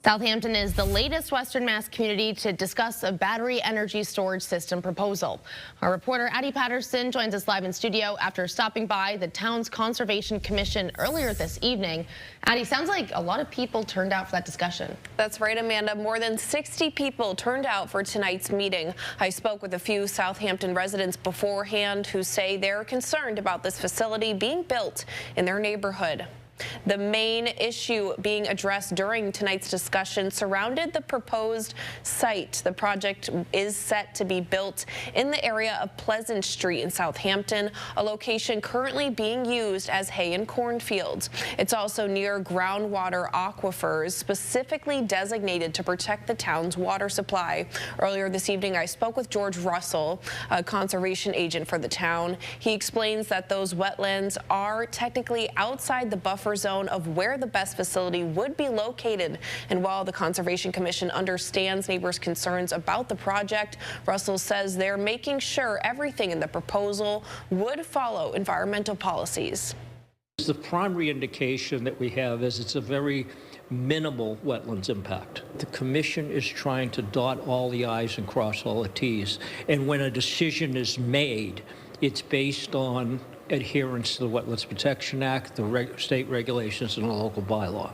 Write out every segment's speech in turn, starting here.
Southampton is the latest Western Mass community to discuss a battery energy storage system proposal. Our reporter Addie Patterson joins us live in studio after stopping by the town's Conservation Commission earlier this evening. Addie, sounds like a lot of people turned out for that discussion. That's right, Amanda. More than 60 people turned out for tonight's meeting. I spoke with a few Southampton residents beforehand who say they're concerned about this facility being built in their neighborhood. The main issue being addressed during tonight's discussion surrounded the proposed site. The project is set to be built in the area of Pleasant Street in Southampton, a location currently being used as hay and cornfields. It's also near groundwater aquifers specifically designated to protect the town's water supply. Earlier this evening, I spoke with George Russell, a conservation agent for the town. He explains that those wetlands are technically outside the buffer zone of where the best facility would be located. And while the Conservation Commission understands neighbors' concerns about the project, Russell says they're making sure everything in the proposal would follow environmental policies. The primary indication that we have is it's a very minimal wetlands impact. The commission is trying to dot all the I's and cross all the T's. And when a decision is made, it's based on adherence to the Wetlands Protection Act, the state regulations, and the local bylaw.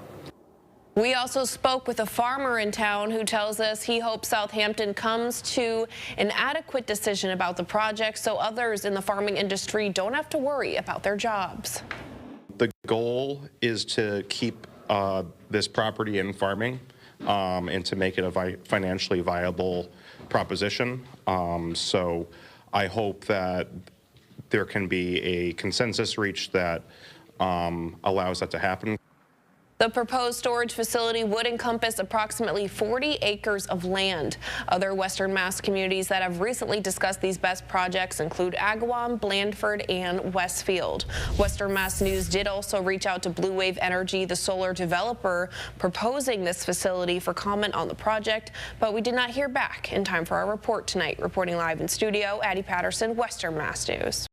We also spoke with a farmer in town who tells us he hopes Southampton comes to an adequate decision about the project so others in the farming industry don't have to worry about their jobs. The goal is to keep this property in farming and to make it a financially viable proposition. So I hope that there can be a consensus reached that allows that to happen. The proposed storage facility would encompass approximately 40 acres of land. Other Western Mass communities that have recently discussed these best projects include Agawam, Blandford, and Westfield. Western Mass News did also reach out to Blue Wave Energy, the solar developer proposing this facility, for comment on the project, but we did not hear back in time for our report tonight. Reporting live in studio, Addie Patterson, Western Mass News.